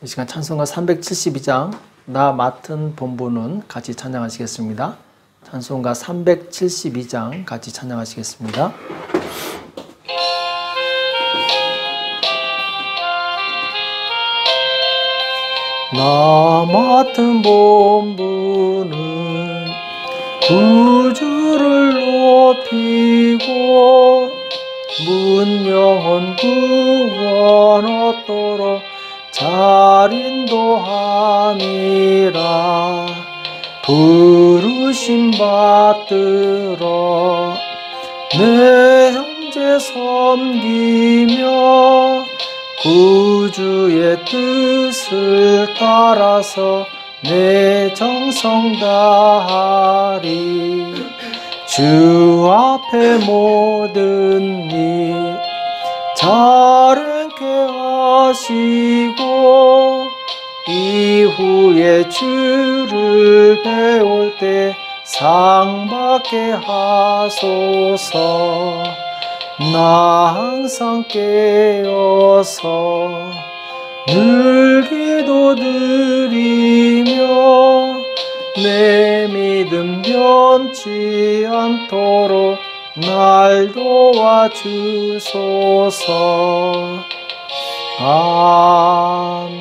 이 시간 찬송가 372장 나 맡은 본분은 같이 찬양하시겠습니다. 찬송가 372장 같이 찬양하시겠습니다. 나 맡은 본분은 구주를 높이고 문명은 구원 얻도록 잘 인도함이라. 부르심 받들어 내 형제 섬기며 구주의 뜻을 따라서 내 정성 다하리. 주 앞에 모든 일 잘 행케 하시고 이후에 주를 배울 때 상 받게 하소서. 나 항상 깨어서 늘 기도드리며 내 믿음 변치 않도록 날 도와주소서. 아멘.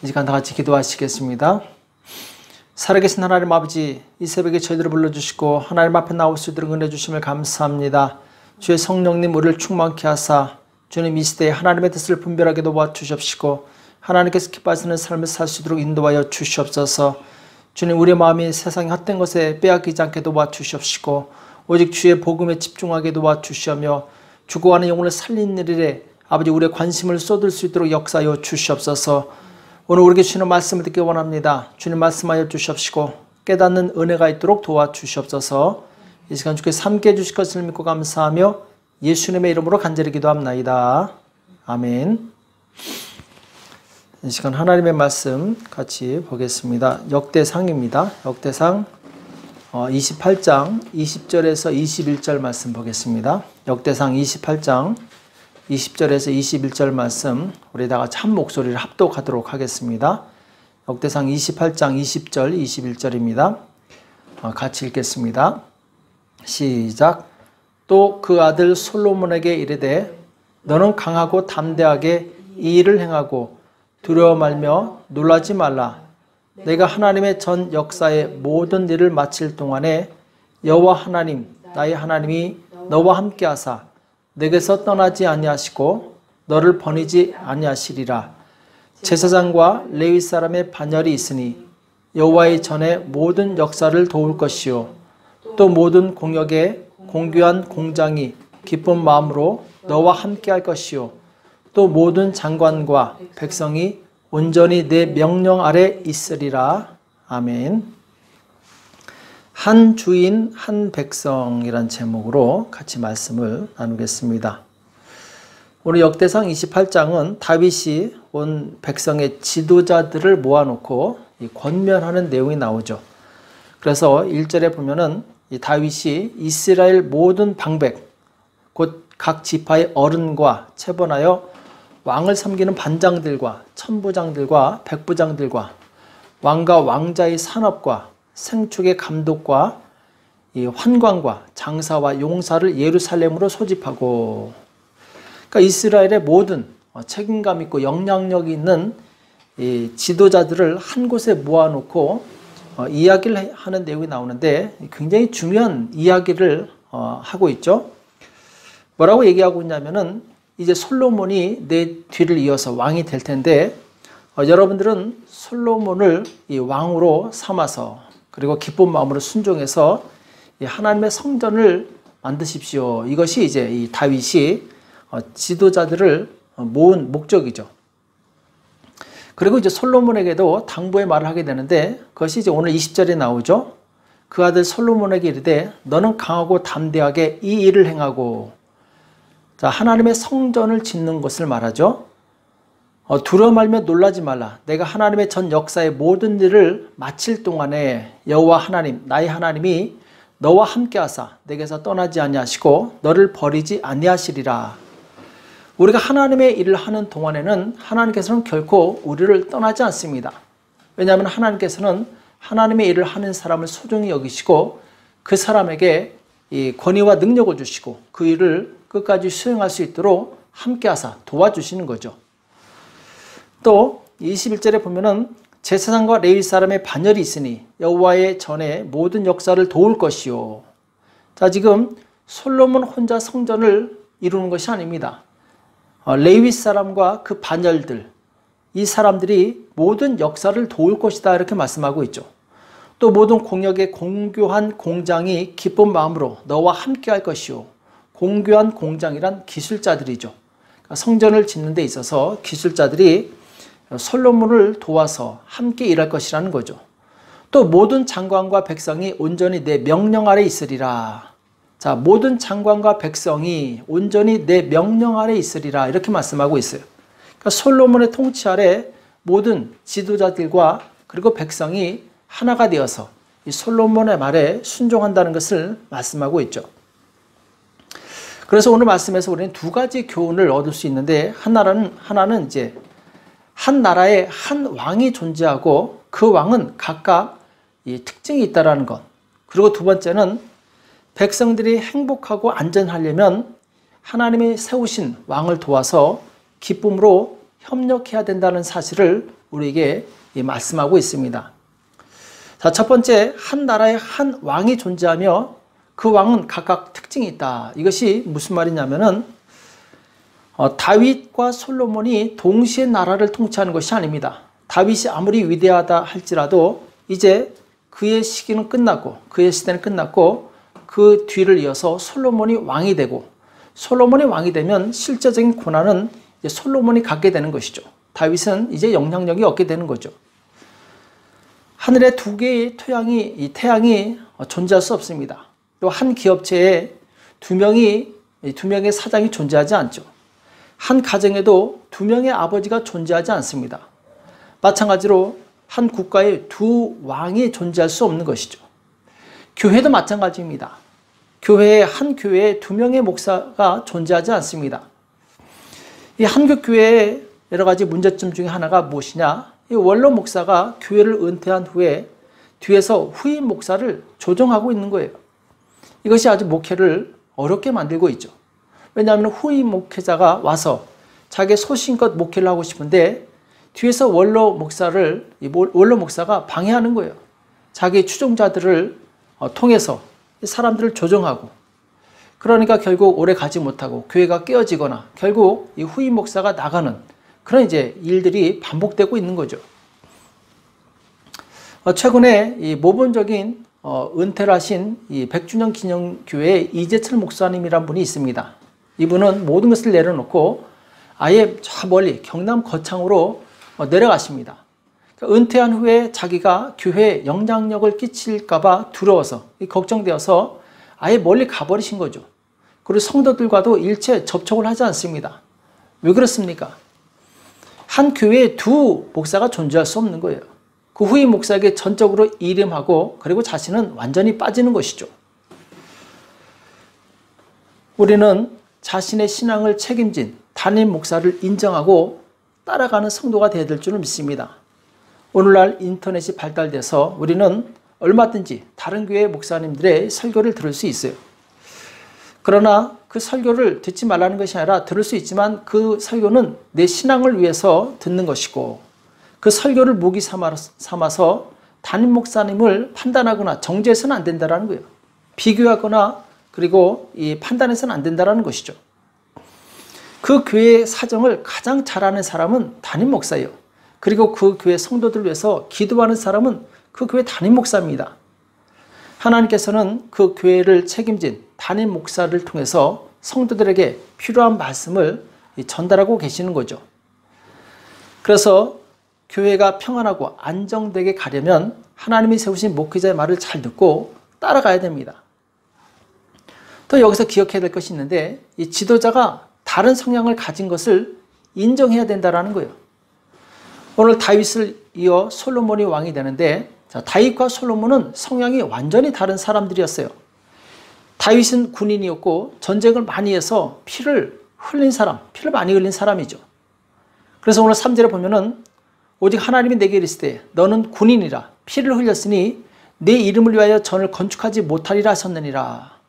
이 시간 다 같이 기도하시겠습니다. 살아계신 하나님 아버지, 이 새벽에 저희들을 불러주시고 하나님 앞에 나올 수 있도록 은혜 주심을 감사합니다. 주의 성령님 우리를 충만케 하사 주님 이 시대에 하나님의 뜻을 분별하게 도와주시옵시고 하나님께서 기뻐하시는 삶을 살 수 있도록 인도하여 주시옵소서. 주님, 우리의 마음이 세상의 헛된 것에 빼앗기지 않게 도와주시옵시고 오직 주의 복음에 집중하게 도와주시며 죽어가는 영혼을 살리는 일에 아버지 우리의 관심을 쏟을 수 있도록 역사하여 주시옵소서. 오늘 우리에게 주시는 말씀을 듣기 원합니다. 주님 말씀하여 주시옵시고 깨닫는 은혜가 있도록 도와주시옵소서. 이 시간 주께서 함께해 주실 것을 믿고 감사하며 예수님의 이름으로 간절히 기도합나이다. 아멘. 이 시간 하나님의 말씀 같이 보겠습니다. 역대상입니다. 역대상 28장 20절에서 21절 말씀 보겠습니다. 역대상 28장 20절에서 21절 말씀 우리 다 같이 한 목소리를 합독하도록 하겠습니다. 역대상 28장 20절 21절입니다. 같이 읽겠습니다. 시작. 또 그 아들 솔로몬에게 이르되 너는 강하고 담대하게 이 일을 행하고 두려워 말며 놀라지 말라. 내가 하나님의 전 역사의 모든 일을 마칠 동안에 여호와 하나님 나의 하나님이 너와 함께 하사 내게서 떠나지 아니하시고 너를 버리지 아니하시리라. 제사장과 레위 사람의 반열이 있으니 여호와의 전에 모든 역사를 도울 것이요 또 모든 공역에 공교한 공장이 기쁜 마음으로 너와 함께 할 것이요 또 모든 장관과 백성이 온전히 내 명령 아래 있으리라. 아멘. 한 주인 한 백성이란 제목으로 같이 말씀을 나누겠습니다. 오늘 역대상 28장은 다윗이 온 백성의 지도자들을 모아놓고 권면하는 내용이 나오죠. 그래서 1절에 보면은 이 다윗이 이스라엘 모든 방백 곧 각 지파의 어른과 체번하여 왕을 섬기는 반장들과 천부장들과 백부장들과 왕과 왕자의 산업과 생축의 감독과 이 환관과 장사와 용사를 예루살렘으로 소집하고, 그러니까 이스라엘의 모든 책임감 있고 영향력이 있는 이 지도자들을 한 곳에 모아놓고 이야기를 하는 내용이 나오는데 굉장히 중요한 이야기를 하고 있죠. 뭐라고 얘기하고 있냐면은 이제 솔로몬이 내 뒤를 이어서 왕이 될 텐데 여러분들은 솔로몬을 이 왕으로 삼아서 그리고 기쁜 마음으로 순종해서 이 하나님의 성전을 만드십시오. 이것이 이제 이 다윗이 지도자들을 모은 목적이죠. 그리고 이제 솔로몬에게도 당부의 말을 하게 되는데 그것이 이제 오늘 20절에 나오죠. 그 아들 솔로몬에게 이르되 너는 강하고 담대하게 이 일을 행하고, 자, 하나님의 성전을 짓는 것을 말하죠. 두려워 말며 놀라지 말라. 내가 하나님의 전 역사의 모든 일을 마칠 동안에 여호와 하나님 나의 하나님이 너와 함께 하사 내게서 떠나지 아니하시고 너를 버리지 아니하시리라. 우리가 하나님의 일을 하는 동안에는 하나님께서는 결코 우리를 떠나지 않습니다. 왜냐하면 하나님께서는 하나님의 일을 하는 사람을 소중히 여기시고 그 사람에게 이 권위와 능력을 주시고 그 일을 끝까지 수행할 수 있도록 함께하사 도와주시는 거죠. 또 21절에 보면은 제사장과 레위 사람의 반열이 있으니 여호와의 전에 모든 역사를 도울 것이요. 자, 지금 솔로몬 혼자 성전을 이루는 것이 아닙니다. 레위 사람과 그 반열들, 이 사람들이 모든 역사를 도울 것이다 이렇게 말씀하고 있죠. 또 모든 공역의 공교한 공장이 기쁜 마음으로 너와 함께 할 것이요. 공교한 공장이란 기술자들이죠. 그러니까 성전을 짓는 데 있어서 기술자들이 솔로몬을 도와서 함께 일할 것이라는 거죠. 또 모든 장관과 백성이 온전히 내 명령 아래 있으리라. 자, 모든 장관과 백성이 온전히 내 명령 아래 있으리라 이렇게 말씀하고 있어요. 그러니까 솔로몬의 통치 아래 모든 지도자들과 그리고 백성이 하나가 되어서 이 솔로몬의 말에 순종한다는 것을 말씀하고 있죠. 그래서 오늘 말씀에서 우리는 두 가지 교훈을 얻을 수 있는데 하나는 이제 한 나라에 한 왕이 존재하고 그 왕은 각각 이 특징이 있다는 것. 그리고 두 번째는 백성들이 행복하고 안전하려면 하나님이 세우신 왕을 도와서 기쁨으로 협력해야 된다는 사실을 우리에게 말씀하고 있습니다. 자, 첫 번째, 한 나라에 한 왕이 존재하며 그 왕은 각각 특징이 있다. 이것이 무슨 말이냐면은 다윗과 솔로몬이 동시에 나라를 통치하는 것이 아닙니다. 다윗이 아무리 위대하다 할지라도 이제 그의 시기는 끝났고 그의 시대는 끝났고 그 뒤를 이어서 솔로몬이 왕이 되고 솔로몬이 왕이 되면 실제적인 권한은 이제 솔로몬이 갖게 되는 것이죠. 다윗은 이제 영향력이 없게 되는 거죠. 하늘에 두 개의 태양이 존재할 수 없습니다. 또 한 기업체에 두 명의 사장이 존재하지 않죠. 한 가정에도 두 명의 아버지가 존재하지 않습니다. 마찬가지로 한 국가에 두 왕이 존재할 수 없는 것이죠. 교회도 마찬가지입니다. 한 교회에 두 명의 목사가 존재하지 않습니다. 이 한국 교회의 여러 가지 문제점 중에 하나가 무엇이냐? 이 원로 목사가 교회를 은퇴한 후에 뒤에서 후임 목사를 조정하고 있는 거예요. 이것이 아주 목회를 어렵게 만들고 있죠. 왜냐하면 후임 목회자가 와서 자기 소신껏 목회를 하고 싶은데 뒤에서 원로 목사가 방해하는 거예요. 자기 추종자들을 통해서 사람들을 조정하고, 그러니까 결국 오래 가지 못하고 교회가 깨어지거나 결국 이 후임 목사가 나가는 그런 이제 일들이 반복되고 있는 거죠. 최근에 이 모범적인 은퇴를 하신 이 100주년 기념교회 이재철 목사님이란 분이 있습니다. 이분은 모든 것을 내려놓고 아예 저 멀리 경남 거창으로 내려가십니다. 그러니까 은퇴한 후에 자기가 교회에 영향력을 끼칠까봐 두려워서 걱정되어서 아예 멀리 가버리신 거죠. 그리고 성도들과도 일체 접촉을 하지 않습니다. 왜 그렇습니까? 한 교회에 두 목사가 존재할 수 없는 거예요. 그 후임 목사에게 전적으로 일임하고 그리고 자신은 완전히 빠지는 것이죠. 우리는 자신의 신앙을 책임진 담임 목사를 인정하고 따라가는 성도가 되어야 될 줄을 믿습니다. 오늘날 인터넷이 발달돼서 우리는 얼마든지 다른 교회 목사님들의 설교를 들을 수 있어요. 그러나 그 설교를 듣지 말라는 것이 아니라 들을 수 있지만 그 설교는 내 신앙을 위해서 듣는 것이고 그 설교를 무기 삼아서 담임 목사님을 판단하거나 정죄해서는 안 된다는 거예요. 비교하거나 그리고 이 판단해서는 안 된다는 것이죠. 그 교회의 사정을 가장 잘 아는 사람은 담임 목사예요. 그리고 그 교회 성도들을 위해서 기도하는 사람은 그 교회 담임 목사입니다. 하나님께서는 그 교회를 책임진 담임 목사를 통해서 성도들에게 필요한 말씀을 전달하고 계시는 거죠. 그래서 교회가 평안하고 안정되게 가려면 하나님이 세우신 목회자의 말을 잘 듣고 따라가야 됩니다. 또 여기서 기억해야 될 것이 있는데 이 지도자가 다른 성향을 가진 것을 인정해야 된다는 거예요. 오늘 다윗을 이어 솔로몬이 왕이 되는데 다윗과 솔로몬은 성향이 완전히 다른 사람들이었어요. 다윗은 군인이었고 전쟁을 많이 해서 피를 흘린 사람, 피를 많이 흘린 사람이죠. 그래서 오늘 3절에 보면은 오직 하나님이 내게 이르시되 너는 군인이라 피를 흘렸으니 내 이름을 위하여 전을 건축하지 못하리라 하셨느니라.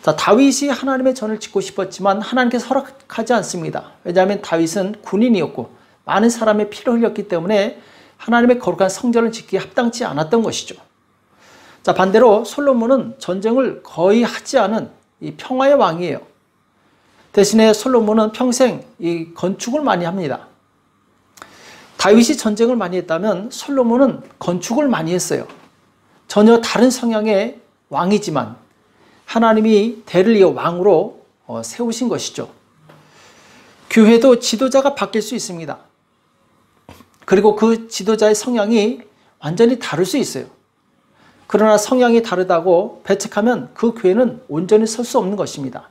자, 다윗이 하나님의 전을 짓고 싶었지만 하나님께서 허락하지 않습니다. 왜냐하면 다윗은 군인이었고 많은 사람의 피를 흘렸기 때문에 하나님의 거룩한 성전을 짓기에 합당치 않았던 것이죠. 자, 반대로 솔로몬은 전쟁을 거의 하지 않은 이 평화의 왕이에요. 대신에 솔로몬은 평생 이 건축을 많이 합니다. 다윗이 전쟁을 많이 했다면 솔로몬은 건축을 많이 했어요. 전혀 다른 성향의 왕이지만 하나님이 대를 이어 왕으로 세우신 것이죠. 교회도 지도자가 바뀔 수 있습니다. 그리고 그 지도자의 성향이 완전히 다를 수 있어요. 그러나 성향이 다르다고 배척하면 그 교회는 온전히 설 수 없는 것입니다.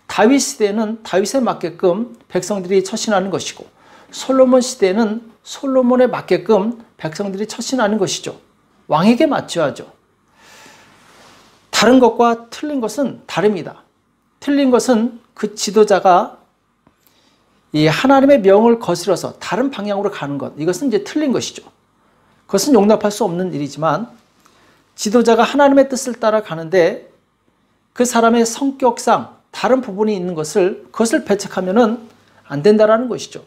다윗 시대에는 다윗에 맞게끔 백성들이 처신하는 것이고 솔로몬 시대에는 솔로몬에 맞게끔 백성들이 처신하는 것이죠. 왕에게 맞춰야죠. 다른 것과 틀린 것은 다릅니다. 틀린 것은 그 지도자가 이 하나님의 명을 거스려서 다른 방향으로 가는 것, 이것은 이제 틀린 것이죠. 그것은 용납할 수 없는 일이지만 지도자가 하나님의 뜻을 따라 가는데 그 사람의 성격상 다른 부분이 있는 그것을 배척하면은 안 된다라는 것이죠.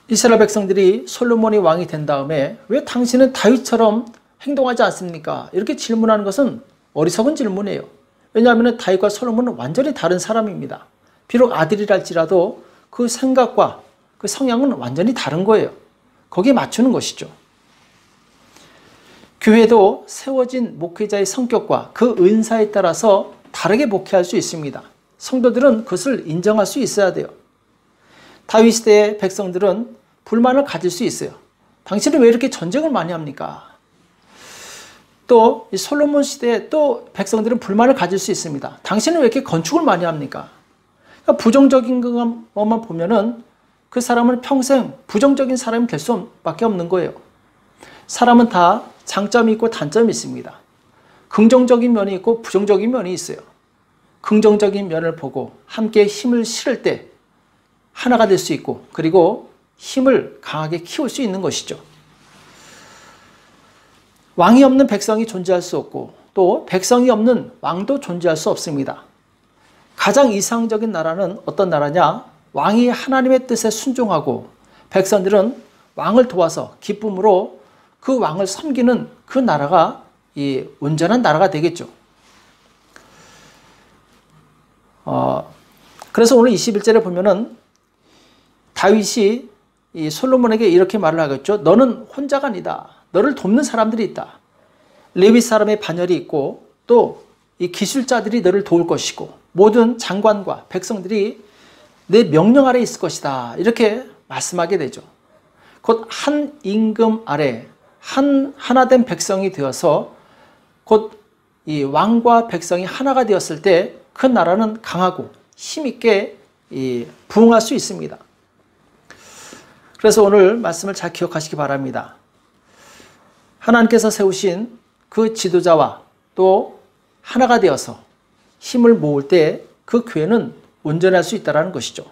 이스라엘 백성들이 솔로몬이 왕이 된 다음에 왜 당신은 다윗처럼 행동하지 않습니까? 이렇게 질문하는 것은 어리석은 질문이에요. 왜냐하면 다윗과 솔로몬은 완전히 다른 사람입니다. 비록 아들이랄지라도 그 생각과 그 성향은 완전히 다른 거예요. 거기에 맞추는 것이죠. 교회도 세워진 목회자의 성격과 그 은사에 따라서 다르게 목회할 수 있습니다. 성도들은 그것을 인정할 수 있어야 돼요. 다윗 시대의 백성들은 불만을 가질 수 있어요. 당신은 왜 이렇게 전쟁을 많이 합니까? 또 솔로몬 시대에 또 백성들은 불만을 가질 수 있습니다. 당신은 왜 이렇게 건축을 많이 합니까? 그러니까 부정적인 것만 보면은 그 사람은 평생 부정적인 사람이 될 수밖에 없는 거예요. 사람은 다 장점이 있고 단점이 있습니다. 긍정적인 면이 있고 부정적인 면이 있어요. 긍정적인 면을 보고 함께 힘을 실을 때 하나가 될 수 있고 그리고 힘을 강하게 키울 수 있는 것이죠. 왕이 없는 백성이 존재할 수 없고 또 백성이 없는 왕도 존재할 수 없습니다. 가장 이상적인 나라는 어떤 나라냐? 왕이 하나님의 뜻에 순종하고 백성들은 왕을 도와서 기쁨으로 그 왕을 섬기는 그 나라가 이 온전한 나라가 되겠죠. 그래서 오늘 21절에 보면은 다윗이 이 솔로몬에게 이렇게 말을 하겠죠. 너는 혼자가 아니다. 너를 돕는 사람들이 있다. 레위 사람의 반열이 있고 또 이 기술자들이 너를 도울 것이고 모든 장관과 백성들이 내 명령 아래 있을 것이다. 이렇게 말씀하게 되죠. 곧 한 임금 아래 하나된 백성이 되어서 곧 이 왕과 백성이 하나가 되었을 때 그 나라는 강하고 힘있게 부흥할 수 있습니다. 그래서 오늘 말씀을 잘 기억하시기 바랍니다. 하나님께서 세우신 그 지도자와 또 하나가 되어서 힘을 모을 때 그 교회는 온전할 수 있다는 것이죠.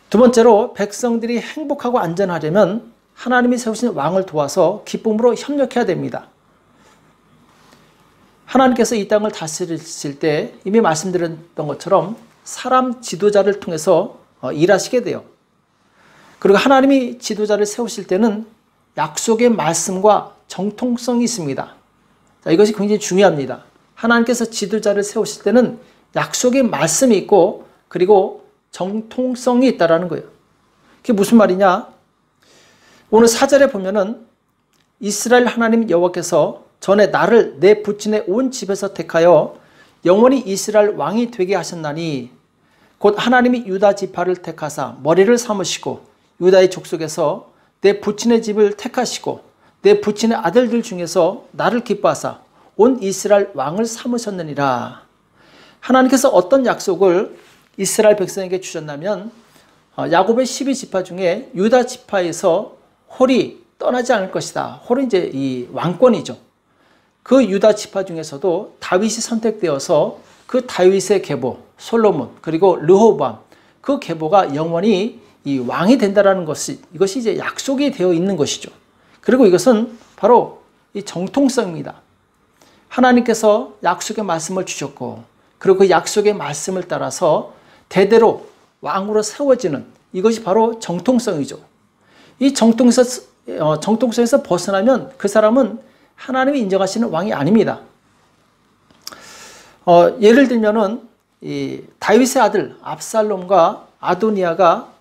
두 번째로 백성들이 행복하고 안전하려면 하나님이 세우신 왕을 도와서 기쁨으로 협력해야 됩니다. 하나님께서 이 땅을 다스리실 때 이미 말씀드렸던 것처럼 사람 지도자를 통해서 일하시게 돼요. 그리고 하나님이 지도자를 세우실 때는 약속의 말씀과 정통성이 있습니다. 자, 이것이 굉장히 중요합니다. 하나님께서 지도자를 세우실 때는 약속의 말씀이 있고 그리고 정통성이 있다는 거예요. 그게 무슨 말이냐? 오늘 4절에 보면은 이스라엘 하나님 여호와께서 전에 나를 내 부친의 온 집에서 택하여 영원히 이스라엘 왕이 되게 하셨나니 곧 하나님이 유다 지파를 택하사 머리를 삼으시고 유다의 족속에서 내 부친의 집을 택하시고 내 부친의 아들들 중에서 나를 기뻐하사 온 이스라엘 왕을 삼으셨느니라. 하나님께서 어떤 약속을 이스라엘 백성에게 주셨냐면 야곱의 12지파 중에 유다 지파에서 홀이 떠나지 않을 것이다. 홀은 이제 이 왕권이죠. 그 유다 지파 중에서도 다윗이 선택되어서 그 다윗의 계보, 솔로몬 그리고 르호보암 그 계보가 영원히 이 왕이 된다라는 것이 이것이 이제 약속이 되어 있는 것이죠. 그리고 이것은 바로 이 정통성입니다. 하나님께서 약속의 말씀을 주셨고 그리고 그 약속의 말씀을 따라서 대대로 왕으로 세워지는 이것이 바로 정통성이죠. 이 정통성에서 벗어나면 그 사람은 하나님이 인정하시는 왕이 아닙니다. 예를 들면은 이 다윗의 아들 압살롬과 아도니아가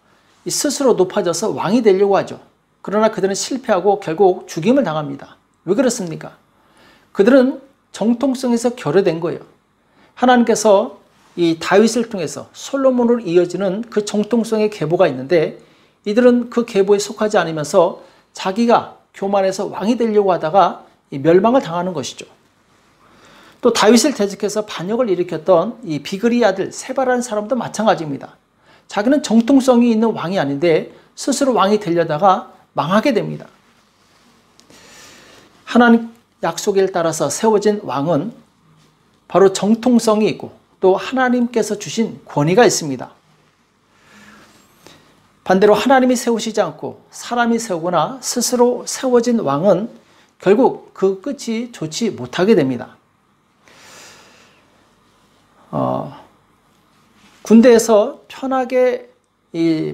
스스로 높아져서 왕이 되려고 하죠. 그러나 그들은 실패하고 결국 죽임을 당합니다. 왜 그렇습니까? 그들은 정통성에서 결여된 거예요. 하나님께서 이 다윗을 통해서 솔로몬으로 이어지는 그 정통성의 계보가 있는데 이들은 그 계보에 속하지 않으면서 자기가 교만해서 왕이 되려고 하다가 멸망을 당하는 것이죠. 또 다윗을 대적해서 반역을 일으켰던 이 비그리의 아들 세바라는 사람도 마찬가지입니다. 자기는 정통성이 있는 왕이 아닌데 스스로 왕이 되려다가 망하게 됩니다. 하나님 약속에 따라서 세워진 왕은 바로 정통성이 있고 또 하나님께서 주신 권위가 있습니다. 반대로 하나님이 세우시지 않고 사람이 세우거나 스스로 세워진 왕은 결국 그 끝이 좋지 못하게 됩니다. 군대에서 편하게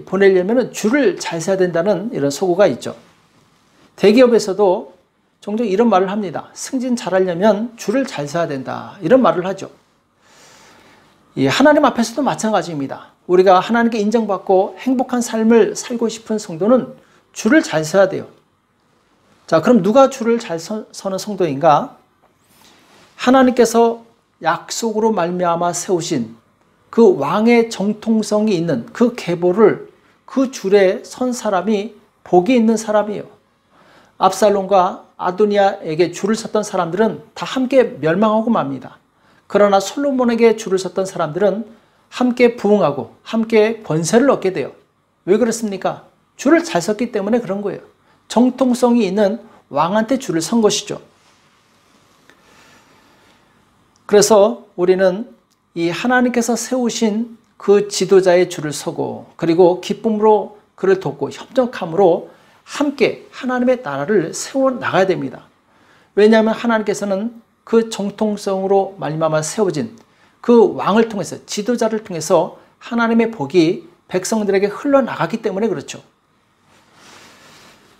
보내려면 줄을 잘 서야 된다는 이런 소고가 있죠. 대기업에서도 종종 이런 말을 합니다. 승진 잘하려면 줄을 잘 서야 된다. 이런 말을 하죠. 하나님 앞에서도 마찬가지입니다. 우리가 하나님께 인정받고 행복한 삶을 살고 싶은 성도는 줄을 잘 서야 돼요. 자, 그럼 누가 줄을 잘 서는 성도인가? 하나님께서 약속으로 말미암아 세우신 그 왕의 정통성이 있는 그 계보를 그 줄에 선 사람이 복이 있는 사람이에요. 압살롬과 아도니아에게 줄을 섰던 사람들은 다 함께 멸망하고 맙니다. 그러나 솔로몬에게 줄을 섰던 사람들은 함께 부흥하고 함께 권세를 얻게 돼요. 왜 그렇습니까? 줄을 잘 섰기 때문에 그런 거예요. 정통성이 있는 왕한테 줄을 선 것이죠. 그래서 우리는 이 하나님께서 세우신 그 지도자의 줄을 서고 그리고 기쁨으로 그를 돕고 협력함으로 함께 하나님의 나라를 세워나가야 됩니다. 왜냐하면 하나님께서는 그 정통성으로 말미암아 세워진 그 왕을 통해서 지도자를 통해서 하나님의 복이 백성들에게 흘러나가기 때문에 그렇죠.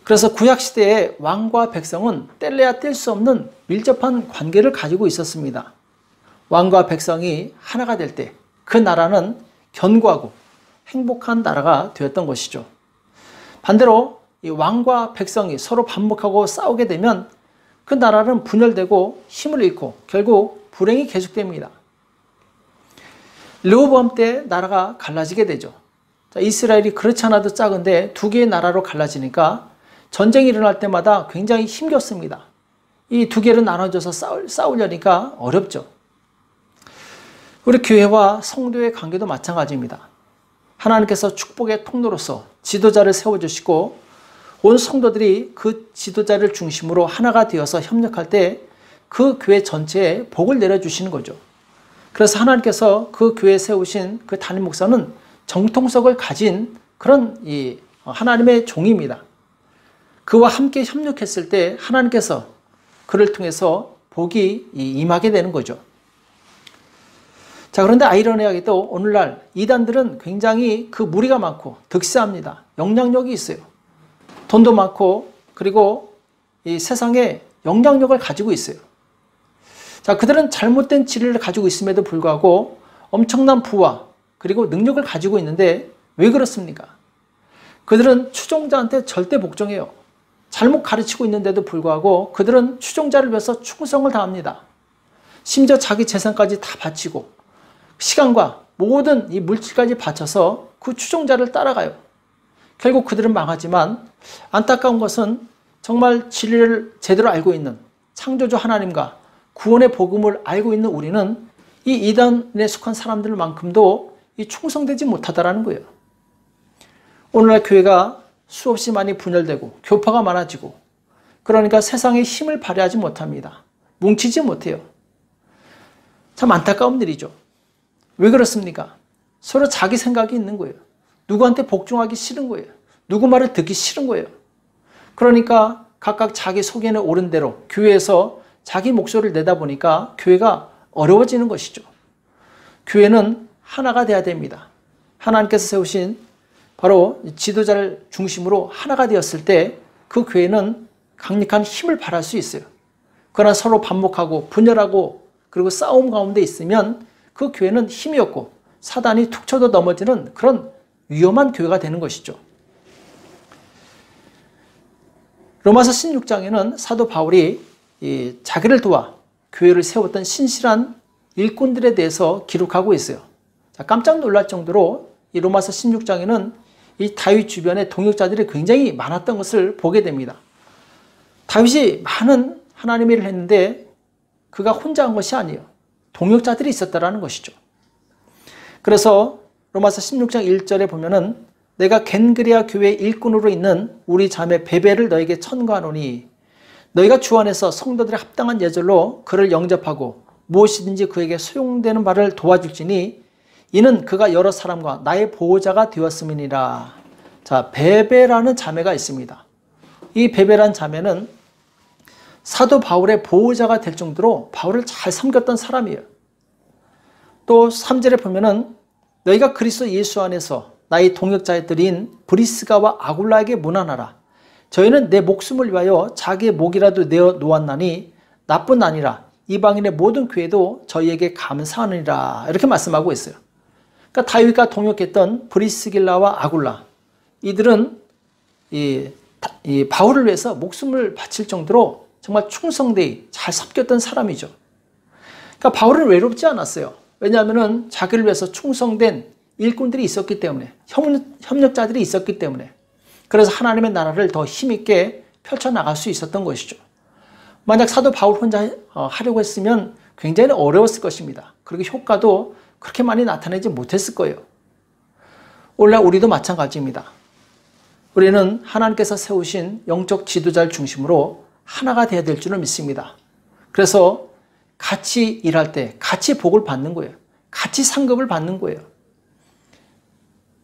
그래서 구약시대에 왕과 백성은 뗄래야 뗄 수 없는 밀접한 관계를 가지고 있었습니다. 왕과 백성이 하나가 될 때 그 나라는 견고하고 행복한 나라가 되었던 것이죠. 반대로 이 왕과 백성이 서로 반목하고 싸우게 되면 그 나라는 분열되고 힘을 잃고 결국 불행이 계속됩니다. 르호보암 때 나라가 갈라지게 되죠. 이스라엘이 그렇지 않아도 작은데 두 개의 나라로 갈라지니까 전쟁이 일어날 때마다 굉장히 힘겹습니다. 이 두 개를 나눠줘서 싸우려니까 어렵죠. 우리 교회와 성도의 관계도 마찬가지입니다. 하나님께서 축복의 통로로서 지도자를 세워주시고 온 성도들이 그 지도자를 중심으로 하나가 되어서 협력할 때 그 교회 전체에 복을 내려주시는 거죠. 그래서 하나님께서 그 교회에 세우신 그 담임 목사는 정통성을 가진 그런 하나님의 종입니다. 그와 함께 협력했을 때 하나님께서 그를 통해서 복이 임하게 되는 거죠. 자, 그런데 아이러니하게도 오늘날 이단들은 굉장히 그 무리가 많고 득세합니다. 영향력이 있어요. 돈도 많고 그리고 이 세상에 영향력을 가지고 있어요. 자, 그들은 잘못된 진리를 가지고 있음에도 불구하고 엄청난 부와 그리고 능력을 가지고 있는데 왜 그렇습니까? 그들은 추종자한테 절대 복종해요. 잘못 가르치고 있는데도 불구하고 그들은 추종자를 위해서 충성을 다합니다. 심지어 자기 재산까지 다 바치고 시간과 모든 이 물질까지 바쳐서 그 추종자를 따라가요. 결국 그들은 망하지만 안타까운 것은 정말 진리를 제대로 알고 있는 창조주 하나님과 구원의 복음을 알고 있는 우리는 이 이단에 속한 사람들만큼도 이 충성되지 못하다라는 거예요. 오늘날 교회가 수없이 많이 분열되고 교파가 많아지고 그러니까 세상에 힘을 발휘하지 못합니다. 뭉치지 못해요. 참 안타까운 일이죠. 왜 그렇습니까? 서로 자기 생각이 있는 거예요. 누구한테 복종하기 싫은 거예요. 누구 말을 듣기 싫은 거예요. 그러니까 각각 자기 속에는 옳은 대로 교회에서 자기 목소리를 내다 보니까 교회가 어려워지는 것이죠. 교회는 하나가 돼야 됩니다. 하나님께서 세우신 바로 지도자를 중심으로 하나가 되었을 때 그 교회는 강력한 힘을 발할 수 있어요. 그러나 서로 반목하고 분열하고 그리고 싸움 가운데 있으면 그 교회는 힘이 없고 사단이 툭 쳐도 넘어지는 그런 위험한 교회가 되는 것이죠. 로마서 16장에는 사도 바울이 자기를 도와 교회를 세웠던 신실한 일꾼들에 대해서 기록하고 있어요. 깜짝 놀랄 정도로 이 로마서 16장에는 이 다윗 주변에 동역자들이 굉장히 많았던 것을 보게 됩니다. 다윗이 많은 하나님의 일을 했는데 그가 혼자 한 것이 아니에요. 동역자들이 있었다라는 것이죠. 그래서 로마서 16장 1절에 보면은 내가 겐그레아 교회 일꾼으로 있는 우리 자매 베베를 너에게 천거하노니 너희가 주 안에서 성도들의 합당한 예절로 그를 영접하고 무엇이든지 그에게 소용되는 바를 도와줄지니 이는 그가 여러 사람과 나의 보호자가 되었음이니라. 자, 베베라는 자매가 있습니다. 이 베베라는 자매는 사도 바울의 보호자가 될 정도로 바울을 잘 섬겼던 사람이에요. 또 3절에 보면은 너희가 그리스도 예수 안에서 나의 동역자들인 브리스가와 아굴라에게 문안하라. 저희는 내 목숨을 위하여 자기의 목이라도 내어 놓았나니 나뿐 아니라 이방인의 모든 교회도 저희에게 감사하느니라. 이렇게 말씀하고 있어요. 그러니까 다윗과 동역했던 브리스길라와 아굴라, 이들은 이 바울을 위해서 목숨을 바칠 정도로 정말 충성되이 잘 섬겼던 사람이죠. 그러니까 바울은 외롭지 않았어요. 왜냐하면 자기를 위해서 충성된 일꾼들이 있었기 때문에, 협력자들이 있었기 때문에, 그래서 하나님의 나라를 더 힘있게 펼쳐나갈 수 있었던 것이죠. 만약 사도 바울 혼자 하려고 했으면 굉장히 어려웠을 것입니다. 그리고 효과도 그렇게 많이 나타내지 못했을 거예요. 오늘날 우리도 마찬가지입니다. 우리는 하나님께서 세우신 영적 지도자를 중심으로 하나가 되어야 될 줄을 믿습니다. 그래서 같이 일할 때 같이 복을 받는 거예요. 같이 상급을 받는 거예요.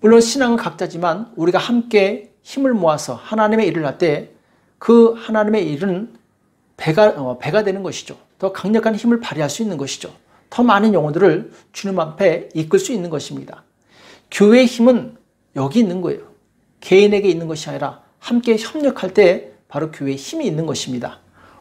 물론 신앙은 각자지만 우리가 함께 힘을 모아서 하나님의 일을 할 때 그 하나님의 일은 배가 되는 것이죠. 더 강력한 힘을 발휘할 수 있는 것이죠. 더 많은 영혼들을 주님 앞에 이끌 수 있는 것입니다. 교회의 힘은 여기 있는 거예요. 개인에게 있는 것이 아니라 함께 협력할 때 바로 교회의 힘이 있는 것입니다.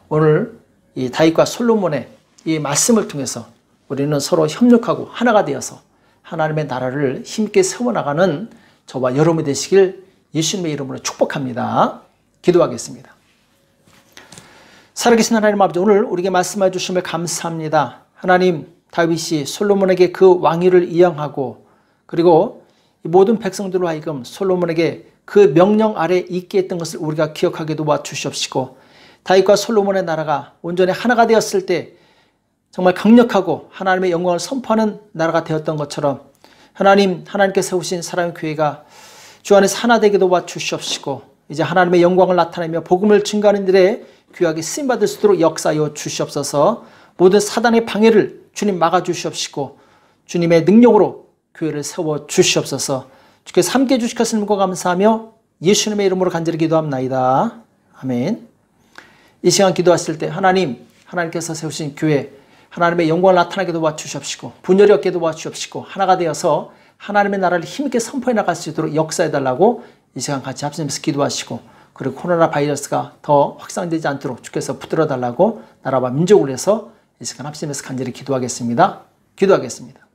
오늘 이 다윗과 솔로몬의 이 말씀을 통해서 우리는 서로 협력하고 하나가 되어서 하나님의 나라를 힘있게 세워나가는 저와 여러분이 되시길 예수님의 이름으로 축복합니다. 기도하겠습니다. 살아계신 하나님 아버지, 오늘 우리에게 말씀해 주심을 감사합니다. 하나님, 다윗이 솔로몬에게 그 왕위를 이양하고 그리고 모든 백성들로 하여금 솔로몬에게 그 명령 아래 있게 했던 것을 우리가 기억하게 도와주시옵시고, 다윗과 솔로몬의 나라가 온전히 하나가 되었을 때 정말 강력하고 하나님의 영광을 선포하는 나라가 되었던 것처럼 하나님께 세우신 사랑의 교회가 주 안에서 하나 되게 도와주시옵시고, 이제 하나님의 영광을 나타내며 복음을 증거하는 일에 귀하게 쓰임받을 수 있도록 역사하여 주시옵소서. 모든 사단의 방해를 주님 막아주시옵시고 주님의 능력으로 교회를 세워주시옵소서. 주께서 함께해 주시겠으면 감사하며 예수님의 이름으로 간절히 기도합나이다. 아멘. 이 시간 기도하실 때 하나님께서 세우신 교회 하나님의 영광을 나타나게 도와주시옵시고 분열이 없게 도와주시옵시고 하나가 되어서 하나님의 나라를 힘있게 선포해 나갈 수 있도록 역사해달라고 이 시간 같이 합심해서 기도하시고, 그리고 코로나 바이러스가 더 확산되지 않도록 주께서 붙들어 달라고 나라와 민족을 위해서 이 시간 합심해서 간절히 기도하겠습니다. 기도하겠습니다.